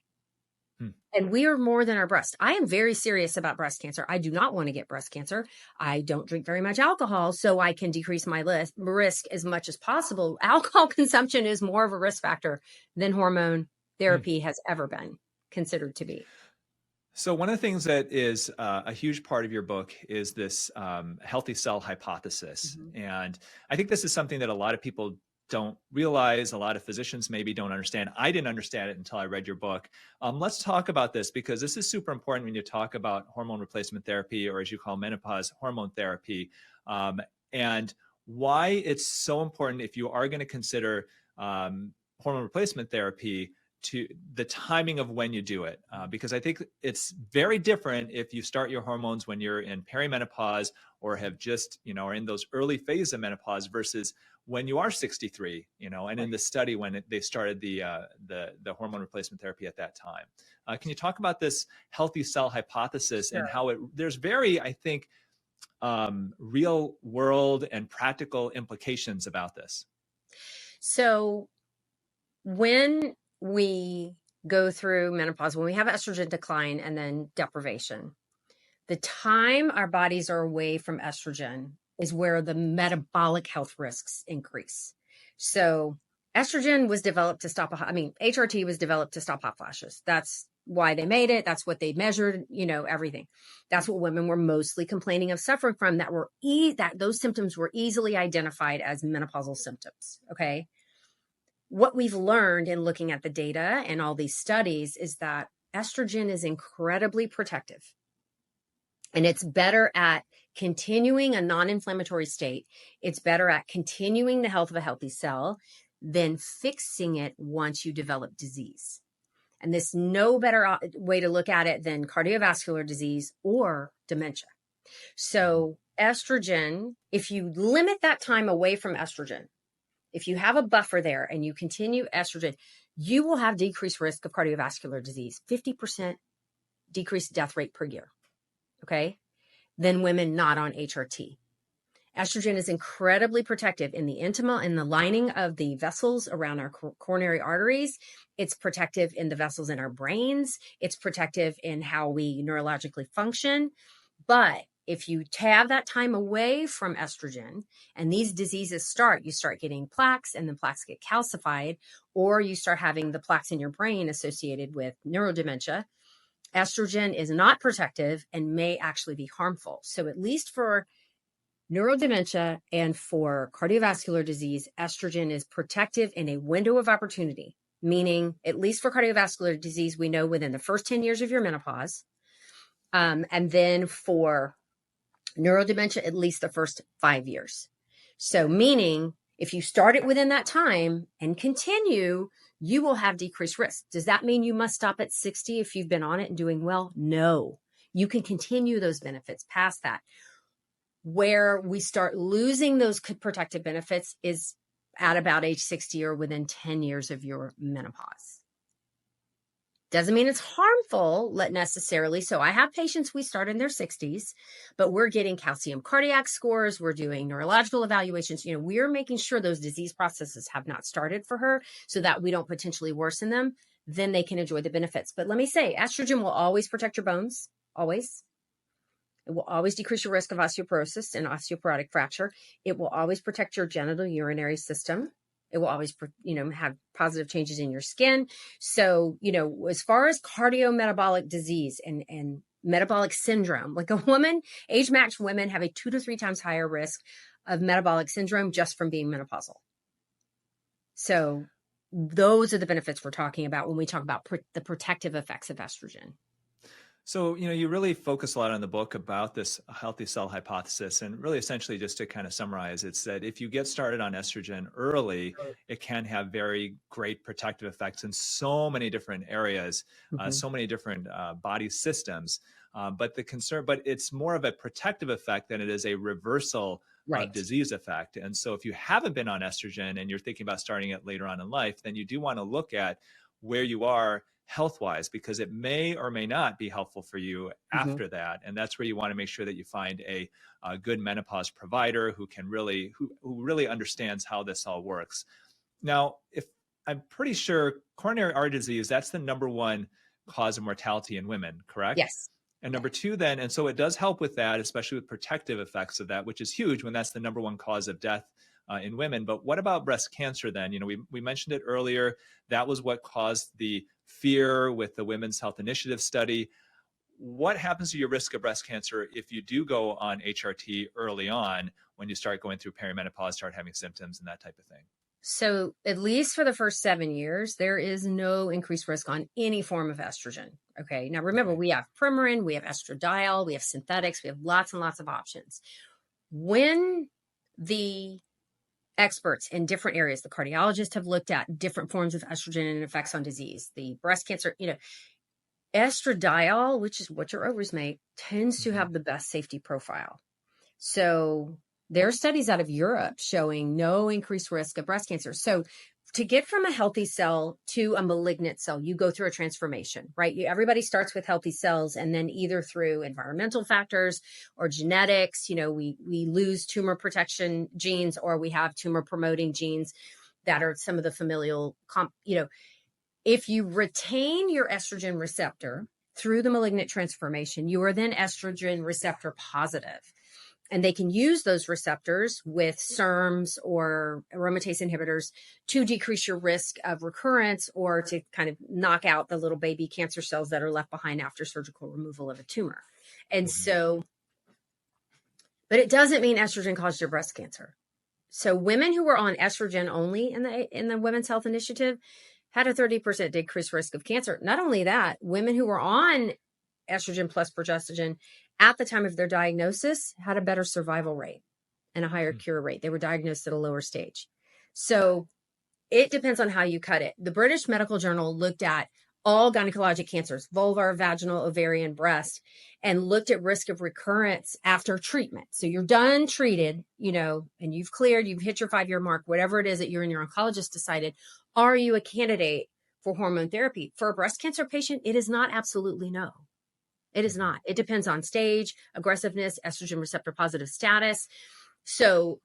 Speaker 2: And we are more than our breast. I am very serious about breast cancer. I do not want to get breast cancer. I don't drink very much alcohol, so I can decrease my risk as much as possible. Alcohol consumption is more of a risk factor than hormone therapy has ever been considered to be.
Speaker 1: So one of the things that is a huge part of your book is this healthy cell hypothesis. Mm-hmm. And I think this is something that a lot of people don't realize, a lot of physicians maybe don't understand. I didn't understand it until I read your book. Let's talk about this, because this is super important when you talk about hormone replacement therapy, or as you call menopause hormone therapy, and why it's so important if you are going to consider hormone replacement therapy, to the timing of when you do it, because I think it's very different if you start your hormones when you're in perimenopause or have just, are in those early phases of menopause versus when you are 63, and in the study when they started the hormone replacement therapy at that time. Can you talk about this healthy cell hypothesis? Sure. And how there's very, I think, real world and practical implications about this?
Speaker 2: So when we go through menopause, when we have estrogen decline and then deprivation, the time our bodies are away from estrogen is where the metabolic health risks increase. So estrogen was developed to stop, HRT was developed to stop hot flashes. That's why they made it. That's what they measured, everything. That's what women were mostly complaining of suffering from, that those symptoms were easily identified as menopausal symptoms. Okay. What we've learned in looking at the data and all these studies is that estrogen is incredibly protective. And it's better at continuing a non-inflammatory state. It's better at continuing the health of a healthy cell than fixing it once you develop disease. And there's no better way to look at it than cardiovascular disease or dementia. So estrogen, if you limit that time away from estrogen, if you have a buffer there and you continue estrogen, you will have decreased risk of cardiovascular disease, 50% decreased death rate per year, okay, than women not on HRT. Estrogen is incredibly protective in the intima, in the lining of the vessels around our coronary arteries. It's protective in the vessels in our brains. It's protective in how we neurologically function. But if you have that time away from estrogen and these diseases you start getting plaques, and then plaques get calcified, or you start having the plaques in your brain associated with neurodementia. Estrogen is not protective and may actually be harmful. So at least for neurodementia and for cardiovascular disease, estrogen is protective in a window of opportunity. meaning at least for cardiovascular disease, we know within the first 10 years of your menopause. And then for neurodementia, at least the first 5 years. So meaning if you start it within that time and continue, you will have decreased risk. Does that mean you must stop at 60 if you've been on it and doing well? No, you can continue those benefits past that. Where we start losing those protective benefits is at about age 60 or within 10 years of your menopause. Doesn't mean it's harmful necessarily. So I have patients, we start in their 60s, but we're getting calcium cardiac scores. We're doing neurological evaluations. We're making sure those disease processes have not started for her so that we don't potentially worsen them. Then they can enjoy the benefits. But let me say, estrogen will always protect your bones, always. It will always decrease your risk of osteoporosis and osteoporotic fracture. It will always protect your genital urinary system. It will always, have positive changes in your skin. So, as far as cardiometabolic disease and metabolic syndrome, like a woman, age-matched women have a 2 to 3 times higher risk of metabolic syndrome just from being menopausal. So those are the benefits we're talking about when we talk about the protective effects of estrogen.
Speaker 1: So, you really focus a lot on the book about this healthy cell hypothesis. And really, essentially, just to kind of summarize, it's that if you get started on estrogen early, it can have very great protective effects in so many different areas, so many different body systems. But it's more of a protective effect than it is a reversal of disease effect. And so if you haven't been on estrogen and you're thinking about starting it later on in life, then you do want to look at where you are health-wise, because it may or may not be helpful for you after that. And that's where you want to make sure that you find a good menopause provider who really understands how this all works. Now, I'm pretty sure coronary artery disease, that's the number one cause of mortality in women, correct?
Speaker 2: Yes.
Speaker 1: And number two then, and so it does help with that, especially with protective effects of that, which is huge when that's the number one cause of death in women. But what about breast cancer then? We mentioned it earlier. That was what caused the fear with the Women's Health Initiative study. What happens to your risk of breast cancer if you do go on HRT early on when you start going through perimenopause, start having symptoms and that type of thing?
Speaker 2: So at least for the first 7 years, there is no increased risk on any form of estrogen. Okay. Now remember, we have Premarin, we have estradiol, we have synthetics, we have lots and lots of options. When the experts in different areas, the cardiologists have looked at different forms of estrogen and effects on disease, the breast cancer, estradiol, which is what your ovaries make, tends to have the best safety profile. So there are studies out of Europe showing no increased risk of breast cancer. So to get from a healthy cell to a malignant cell, you go through a transformation, right? Everybody starts with healthy cells, and then either through environmental factors or genetics, we lose tumor protection genes, or we have tumor promoting genes that are some of the familial, if you retain your estrogen receptor through the malignant transformation, you are then estrogen receptor positive. And they can use those receptors with SERMs or aromatase inhibitors to decrease your risk of recurrence or to kind of knock out the little baby cancer cells that are left behind after surgical removal of a tumor. And so, but it doesn't mean estrogen caused your breast cancer. So women who were on estrogen only in the Women's Health Initiative had a 30% decreased risk of cancer. Not only that, women who were on estrogen plus progestogen at the time of their diagnosis had a better survival rate and a higher cure rate. They were diagnosed at a lower stage. So it depends on how you cut it. The British Medical Journal looked at all gynecologic cancers, vulvar, vaginal, ovarian, breast, and looked at risk of recurrence after treatment. So you're done treated, and you've cleared, you've hit your 5-year mark, whatever it is that you and your oncologist decided. Are you a candidate for hormone therapy? For a breast cancer patient, it is not absolutely no. It is not. It depends on stage, aggressiveness, estrogen receptor positive status. So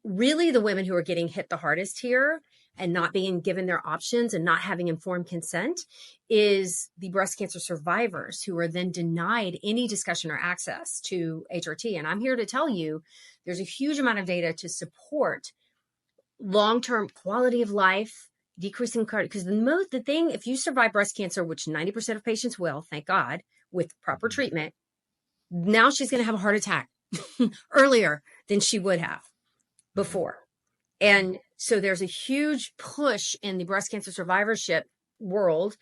Speaker 2: really the women who are getting hit the hardest here and not being given their options and not having informed consent is the breast cancer survivors who are then denied any discussion or access to HRT. And I'm here to tell you there's a huge amount of data to support long-term quality of life, decreasing because the thing, if you survive breast cancer, which 90% of patients will, thank God, with proper treatment, now she's going to have a heart attack earlier than she would have before. And So there's a huge push in the breast cancer survivorship world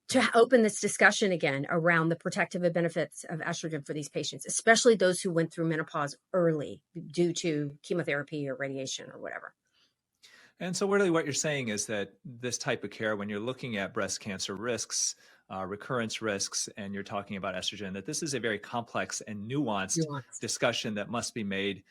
Speaker 2: to open this discussion again around the protective benefits of estrogen for these patients, especially those who went through menopause early due to chemotherapy or radiation or whatever.
Speaker 1: And so really what you're saying is that this type of care, when you're looking at breast cancer risks, recurrence risks, and you're talking about estrogen, that this is a very complex and nuanced discussion that must be made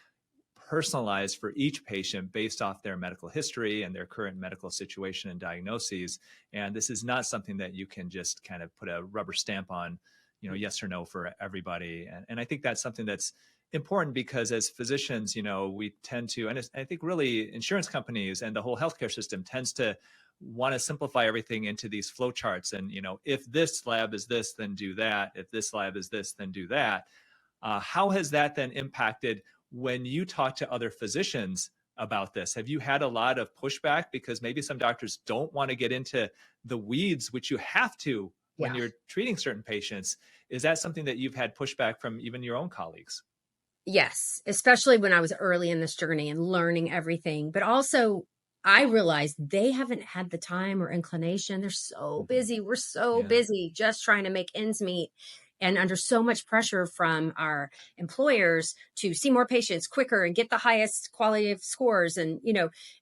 Speaker 1: personalized for each patient based off their medical history and their current medical situation and diagnoses. And this is not something that you can just kind of put a rubber stamp on, yes or no for everybody. And I think that's something that's important because as physicians, we tend to, and I think really insurance companies and the whole healthcare system tends to want to simplify everything into these flow charts. And, if this lab is this, then do that. If this lab is this, then do that. How has that then impacted when you talk to other physicians about this? Have you had a lot of pushback because maybe some doctors don't want to get into the weeds, which you have to when you're treating certain patients? Is that something that you've had pushback from even your own colleagues?
Speaker 2: Yes, especially when I was early in this journey and learning everything. But also, I realized they haven't had the time or inclination. They're so busy. We're so busy just trying to make ends meet and under so much pressure from our employers to see more patients quicker and get the highest quality of scores. And,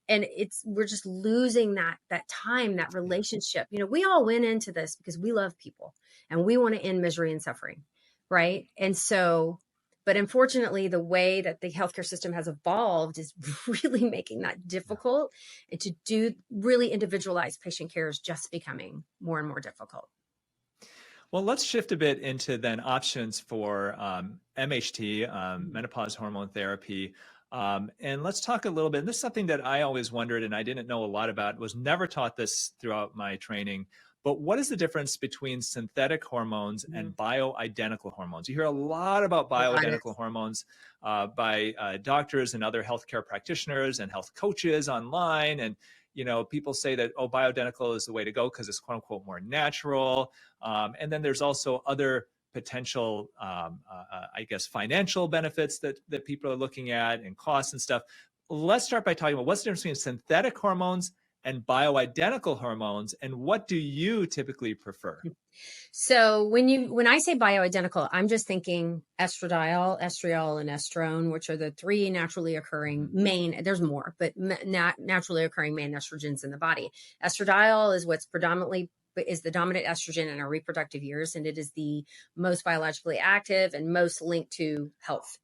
Speaker 2: and we're just losing that time, that relationship. We all went into this because we love people and we want to end misery and suffering. Right. And so, but unfortunately, the way that the healthcare system has evolved is really making that difficult. And to do really individualized patient care is just becoming more and more difficult.
Speaker 1: Well, let's shift a bit into then options for MHT, menopause hormone therapy. And let's talk a little bit. And this is something that I always wondered and I didn't know a lot about, was never taught this throughout my training. But what is the difference between synthetic hormones and bioidentical hormones? You hear a lot about bioidentical hormones by doctors and other healthcare practitioners and health coaches online. And people say that, bioidentical is the way to go because it's quote unquote more natural. And then there's also other potential, I guess, financial benefits that people are looking at and costs and stuff. Let's start by talking about what's the difference between synthetic hormones and bioidentical hormones, and what do you typically prefer?
Speaker 2: So when I say bioidentical, I'm just thinking estradiol, estriol, and estrone, which are the three naturally occurring main, there's more, but naturally occurring main estrogens in the body. Estradiol is what's is the dominant estrogen in our reproductive years, and it is the most biologically active and most linked to health.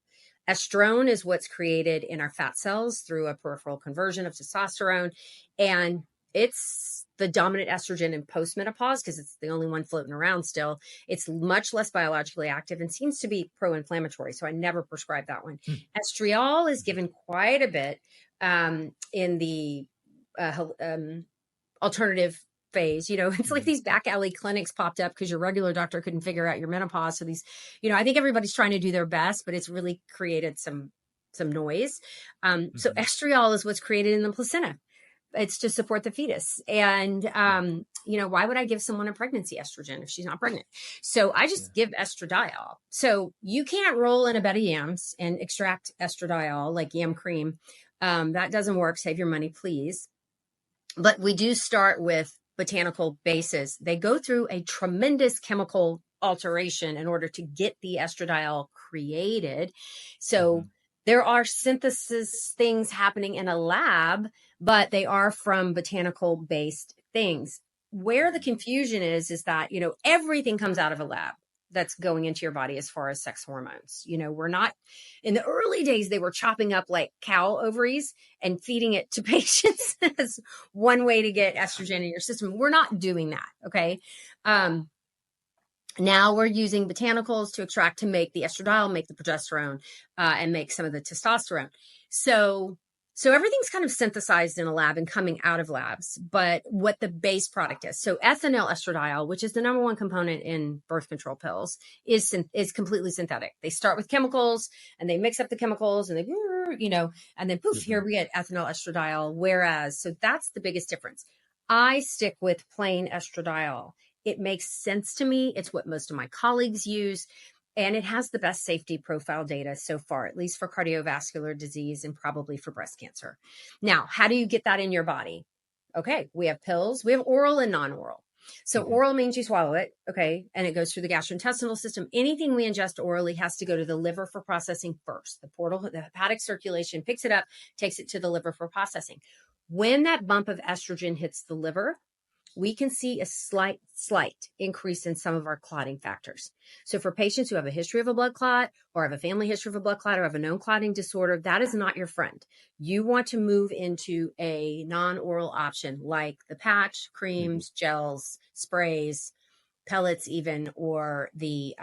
Speaker 2: Estrone is what's created in our fat cells through a peripheral conversion of testosterone. And it's the dominant estrogen in postmenopause because it's the only one floating around still. It's much less biologically active and seems to be pro-inflammatory. So I never prescribe that one. Estriol is given quite a bit in the alternative phase. It's like these back alley clinics popped up because your regular doctor couldn't figure out your menopause. So these, I think everybody's trying to do their best, but it's really created some noise. So estriol is what's created in the placenta. It's to support the fetus. And, why would I give someone a pregnancy estrogen if she's not pregnant? So I just give estradiol. So you can't roll in a bed of yams and extract estradiol like yam cream. That doesn't work. Save your money, please. But we do start with botanical bases. They go through a tremendous chemical alteration in order to get the estradiol created. So there are synthesis things happening in a lab, but they are from botanical based things. Where the confusion is that, everything comes out of a lab that's going into your body as far as sex hormones. We're not, in the early days, they were chopping up like cow ovaries and feeding it to patients as one way to get estrogen in your system. We're not doing that. Okay. Now we're using botanicals to extract to make the estradiol, make the progesterone, and make some of the testosterone. So everything's kind of synthesized in a lab and coming out of labs, but what the base product is. So ethinyl estradiol, which is the number one component in birth control pills, is completely synthetic. They start with chemicals and they mix up the chemicals and they, and then poof, here we get ethinyl estradiol. Whereas, so that's the biggest difference. I stick with plain estradiol. It makes sense to me. It's what most of my colleagues use. And it has the best safety profile data so far, at least for cardiovascular disease and probably for breast cancer. Now, how do you get that in your body? Okay, we have pills, we have oral and non-oral. So oral means you swallow it, okay, and it goes through the gastrointestinal system. Anything we ingest orally has to go to the liver for processing first. The hepatic circulation picks it up, takes it to the liver for processing. When that bump of estrogen hits the liver, we can see a slight increase in some of our clotting factors. So for patients who have a history of a blood clot or have a family history of a blood clot or have a known clotting disorder, that is not your friend. You want to move into a non-oral option like the patch, creams, gels, sprays, pellets even, or the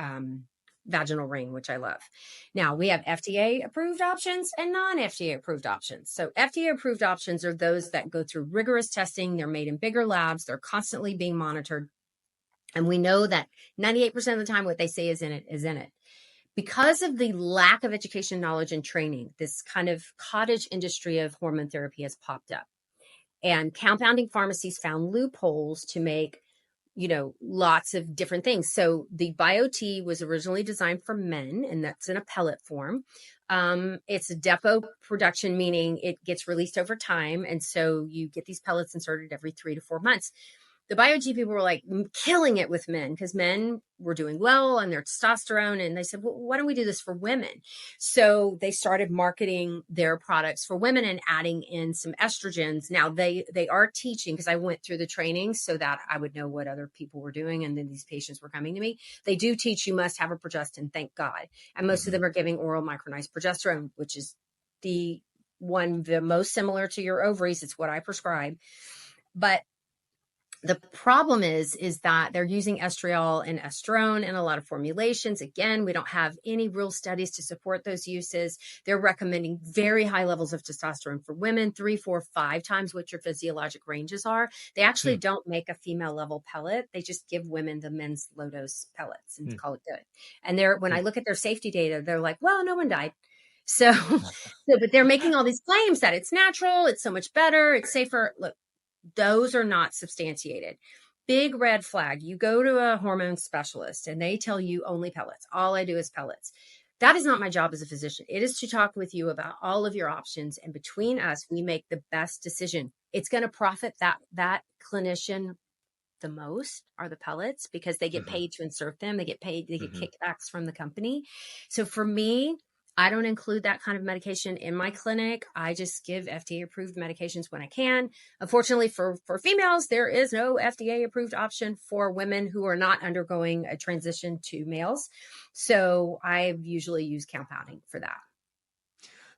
Speaker 2: vaginal ring, which I love. Now we have FDA approved options and non-FDA approved options. So FDA approved options are those that go through rigorous testing. They're made in bigger labs. They're constantly being monitored. And we know that 98% of the time what they say is in it is in it. Because of the lack of education, knowledge, and training, this kind of cottage industry of hormone therapy has popped up. And compounding pharmacies found loopholes to make lots of different things. So the BioT was originally designed for men, and that's in a pellet form. It's a depot production, meaning it gets released over time. And so you get these pellets inserted every 3 to 4 months. The BioG people were like killing it with men because men were doing well on their testosterone. And they said, well, why don't we do this for women? So they started marketing their products for women and adding in some estrogens. Now they are teaching, because I went through the training so that I would know what other people were doing. And then these patients were coming to me. They do teach you must have a progestin, thank God. And most of them are giving oral micronized progesterone, which is the most similar to your ovaries. It's what I prescribe. But the problem is that they're using estriol and estrone in a lot of formulations. Again, we don't have any real studies to support those uses. They're recommending very high levels of testosterone for women, 3, 4, 5 times what your physiologic ranges are. They actually don't make a female level pellet. They just give women the men's low dose pellets and call it good. And when I look at their safety data, they're like, well, no one died. So, but they're making all these claims that it's natural, it's so much better, it's safer. Look, those are not substantiated. Big red flag. You go to a hormone specialist and they tell you only pellets. All I do is pellets. That is not my job as a physician. It is to talk with you about all of your options. And between us, we make the best decision. It's going to profit that clinician the most are the pellets, because they get paid to insert them. They get kickbacks from the company. So for me, I don't include that kind of medication in my clinic. I just give FDA approved medications when I can. Unfortunately for females, there is no FDA approved option for women who are not undergoing a transition to males. So I usually use compounding for that.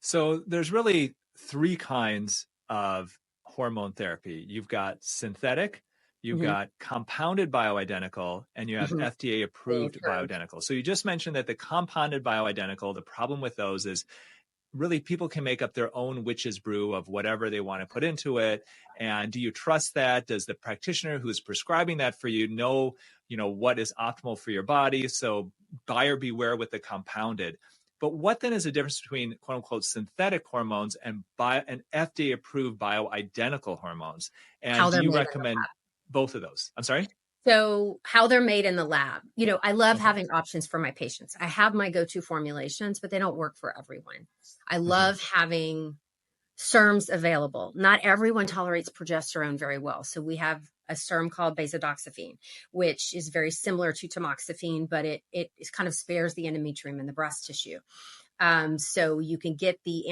Speaker 1: So there's really 3 kinds of hormone therapy. You've got synthetic, you've got compounded bioidentical, and you have FDA approved bioidentical. So you just mentioned that the compounded bioidentical, the problem with those is really people can make up their own witch's brew of whatever they want to put into it. And do you trust that? Does the practitioner who's prescribing that for you know what is optimal for your body? So buyer beware with the compounded. But what then is the difference between quote unquote synthetic hormones and FDA approved bioidentical hormones? And do you recommend both of those? I'm sorry?
Speaker 2: So how they're made in the lab. I love having options for my patients. I have my go-to formulations, but they don't work for everyone. I love having SERMs available. Not everyone tolerates progesterone very well. So we have a SERM called basidoxifene, which is very similar to tamoxifen, but it kind of spares the endometrium and the breast tissue. So you can get the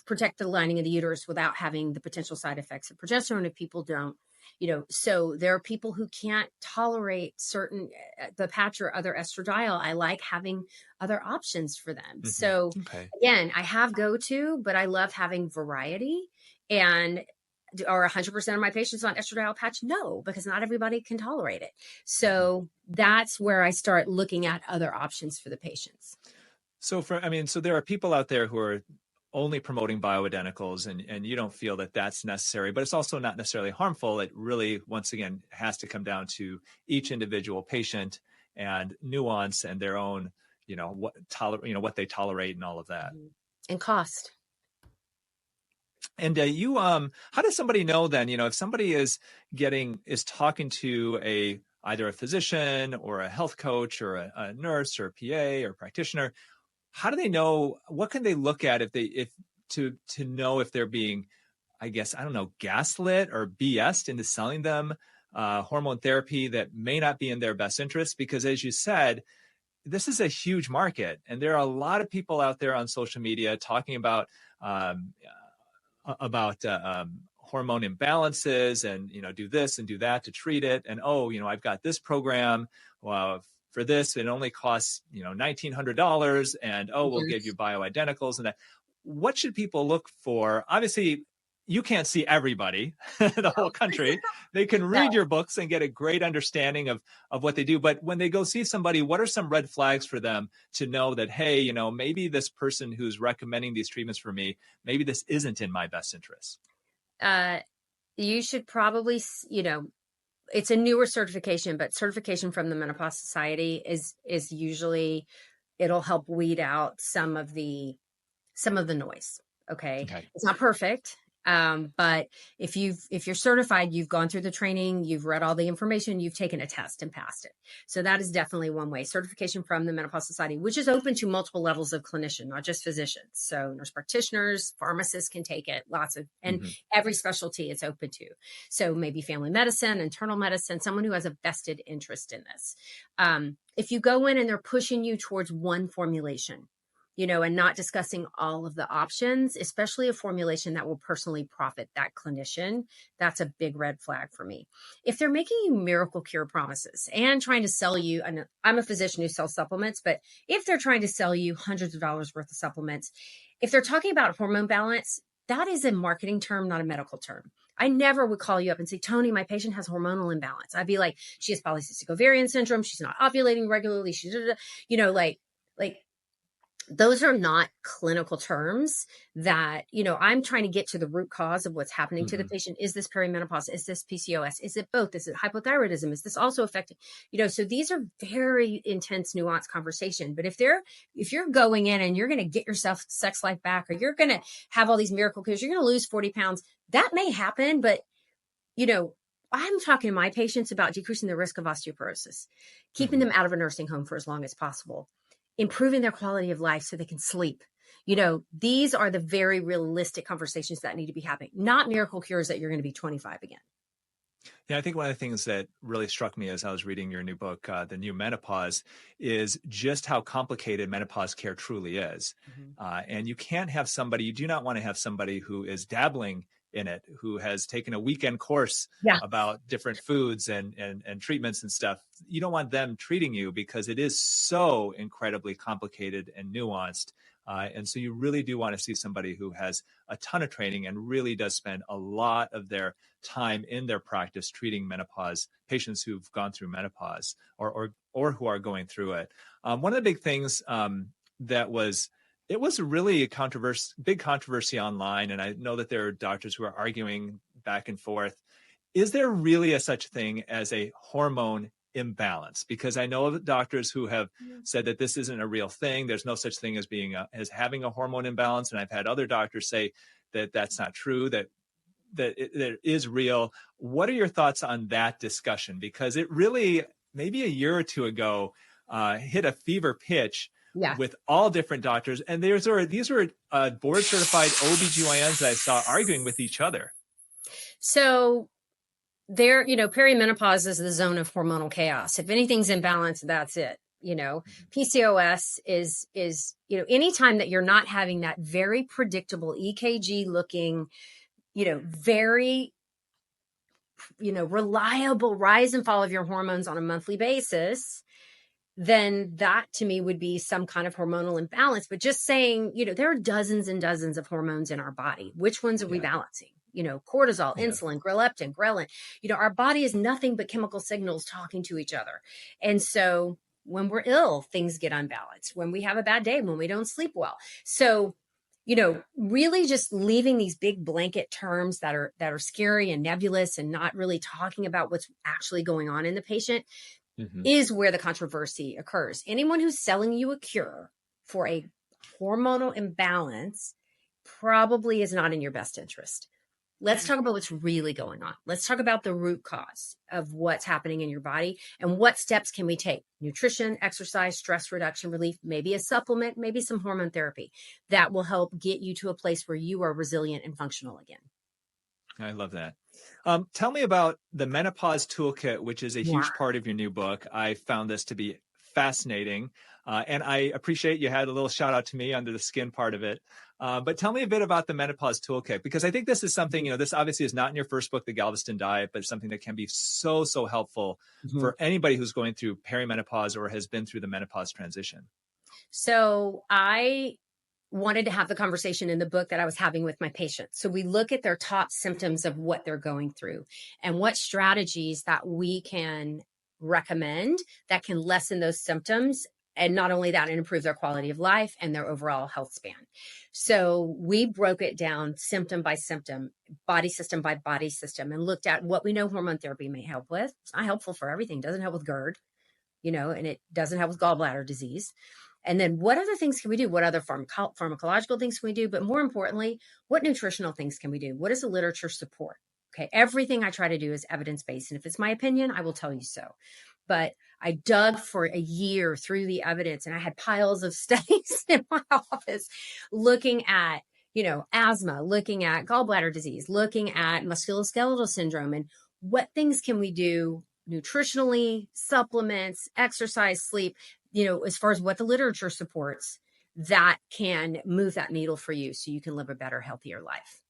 Speaker 2: protect the lining of the uterus without having the potential side effects of progesterone if people don't. So there are people who can't tolerate the patch or other estradiol. I like having other options for them. So again, I have go-to, but I love having variety. And are 100% of my patients on estradiol patch? No, because not everybody can tolerate it. So that's where I start looking at other options for the patients.
Speaker 1: So there are people out there who are only promoting bioidenticals, and you don't feel that that's necessary, but it's also not necessarily harmful. It really, once again, has to come down to each individual patient and nuance and their own, what they tolerate and all of that.
Speaker 2: And cost.
Speaker 1: And how does somebody know then, if somebody is talking to a either a physician or a health coach or a nurse or a PA or practitioner, how do they know, what can they look at to know if they're being, I guess, I don't know, gaslit or BS'd into selling them hormone therapy that may not be in their best interest? Because as you said, this is a huge market, and there are a lot of people out there on social media talking um, about hormone imbalances, and do this and do that to treat it, and I've got this program. Well, for this it only costs $1,900, and we'll give you bioidenticals and that. What should people look for? Obviously, you can't see everybody, the whole country. They can read your books and get a great understanding of what they do. But when they go see somebody, what are some red flags for them to know that, hey, maybe this person who's recommending these treatments for me, maybe this isn't in my best interest?
Speaker 2: You should probably, it's a newer certification, but certification from the Menopause Society is usually, it'll help weed out some of the noise. Okay. It's not perfect. But if you're certified, you've gone through the training, you've read all the information, you've taken a test and passed it. So that is definitely one way. Certification from the Menopause Society, which is open to multiple levels of clinician, not just physicians. So nurse practitioners, pharmacists can take it, and every specialty it's open to. So maybe family medicine, internal medicine, someone who has a vested interest in this. If you go in and they're pushing you towards one formulation, and not discussing all of the options, especially a formulation that will personally profit that clinician, that's a big red flag for me. If they're making you miracle cure promises and trying to sell you, and I'm a physician who sells supplements, but if they're trying to sell you hundreds of dollars worth of supplements, if they're talking about hormone balance, that is a marketing term, not a medical term. I never would call you up and say, Tony, my patient has hormonal imbalance. I'd be like, she has polycystic ovarian syndrome. She's not ovulating regularly. Like, those are not clinical terms that, I'm trying to get to the root cause of what's happening to the patient. Is this perimenopause? Is this PCOS? Is it both? Is it hypothyroidism? Is this also affecting, so these are very intense, nuanced conversation. But if you're going in and you're going to get yourself sex life back, or you're going to have all these miracle cures, you're going to lose 40 pounds, that may happen. But, I'm talking to my patients about decreasing the risk of osteoporosis, keeping them out of a nursing home for as long as possible, improving their quality of life so they can sleep. These are the very realistic conversations that need to be happening, not miracle cures that you're going to be 25 again.
Speaker 1: Yeah, I think one of the things that really struck me as I was reading your new book, The New Menopause, is just how complicated menopause care truly is. And you do not want to have somebody who is dabbling in it, who has taken a weekend course about different foods and treatments and stuff. You don't want them treating you, because it is so incredibly complicated and nuanced. And so you really do want to see somebody who has a ton of training and really does spend a lot of their time in their practice treating menopause patients who've gone through menopause or who are going through it. One of the big things it was really a big controversy online, and I know that there are doctors who are arguing back and forth. Is there really a such thing as a hormone imbalance? Because I know of doctors who have said that this isn't a real thing. There's no such thing as having a hormone imbalance, and I've had other doctors say that that's not true, that it is real. What are your thoughts on that discussion? Because it really, maybe a year or two ago, hit a fever pitch with all different doctors. And these were board certified OBGYNs that I saw arguing with each other.
Speaker 2: So perimenopause is the zone of hormonal chaos. If anything's imbalanced, that's it. PCOS is anytime that you're not having that very predictable EKG looking, very, reliable rise and fall of your hormones on a monthly basis, then that to me would be some kind of hormonal imbalance. But just saying, there are dozens and dozens of hormones in our body. Which ones are we balancing? Cortisol, insulin, leptin, ghrelin. Our body is nothing but chemical signals talking to each other. And so when we're ill, things get unbalanced. When we have a bad day, when we don't sleep well. So, really just leaving these big blanket terms that are scary and nebulous and not really talking about what's actually going on in the patient is where the controversy occurs. Anyone who's selling you a cure for a hormonal imbalance probably is not in your best interest. Let's talk about what's really going on. Let's talk about the root cause of what's happening in your body and what steps can we take? Nutrition, exercise, stress reduction, relief, maybe a supplement, maybe some hormone therapy that will help get you to a place where you are resilient and functional again.
Speaker 1: I love that. Tell me about the Menopause Toolkit, which is a huge part of your new book. I found this to be fascinating. And I appreciate you had a little shout out to me under the skin part of it. But tell me a bit about the Menopause Toolkit, because I think this is something, this obviously is not in your first book, The Galveston Diet, but it's something that can be so, so helpful for anybody who's going through perimenopause or has been through the menopause transition.
Speaker 2: So I wanted to have the conversation in the book that I was having with my patients. So we look at their top symptoms of what they're going through and what strategies that we can recommend that can lessen those symptoms. And not only that, and improve their quality of life and their overall health span. So we broke it down symptom by symptom, body system by body system, and looked at what we know hormone therapy may help with. It's not helpful for everything. It doesn't help with GERD, and it doesn't help with gallbladder disease. And then what other things can we do? What other pharmacological things can we do? But more importantly, what nutritional things can we do? What does the literature support? Okay, everything I try to do is evidence-based. And if it's my opinion, I will tell you so. But I dug for a year through the evidence, and I had piles of studies in my office looking at, asthma, looking at gallbladder disease, looking at musculoskeletal syndrome, and what things can we do nutritionally, supplements, exercise, sleep, as far as what the literature supports that can move that needle for you so you can live a better, healthier life.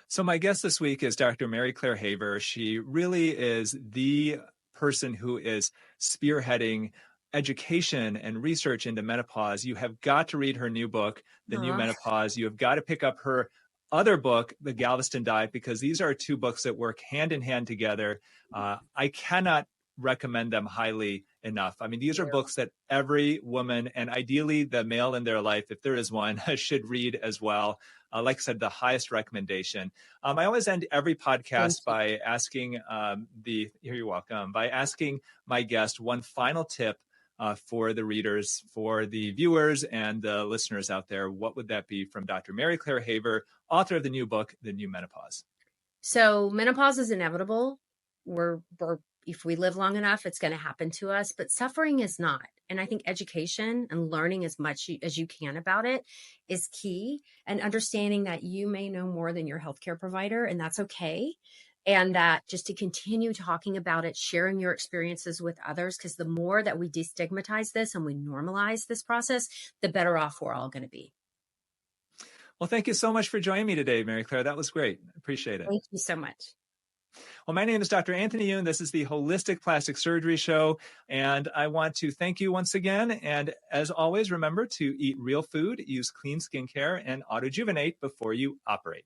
Speaker 1: So my guest this week is Dr. Mary Claire Haver. She really is the person who is spearheading education and research into menopause. You have got to read her new book, The New Menopause. You have got to pick up her other book, The Galveston Diet, because these are two books that work hand in hand together. I cannot recommend them highly enough. I mean, these are books that every woman, and ideally the male in their life, if there is one, should read as well. Like I said, the highest recommendation. I always end every podcast by asking you're welcome, by asking my guest one final tip for the readers, for the viewers and the listeners out there. What would that be from Dr. Mary Claire Haver, author of the new book, The New Menopause?
Speaker 2: So menopause is inevitable. If we live long enough, it's going to happen to us, but suffering is not. And I think education and learning as much as you can about it is key, and understanding that you may know more than your healthcare provider, and that's okay. And that just to continue talking about it, sharing your experiences with others, because the more that we destigmatize this and we normalize this process, the better off we're all going to be.
Speaker 1: Well, thank you so much for joining me today, Mary Claire. That was great. Appreciate it.
Speaker 2: Thank you so much.
Speaker 1: Well, my name is Dr. Anthony Youn. This is the Holistic Plastic Surgery Show, and I want to thank you once again. And as always, remember to eat real food, use clean skincare, and autojuvenate before you operate.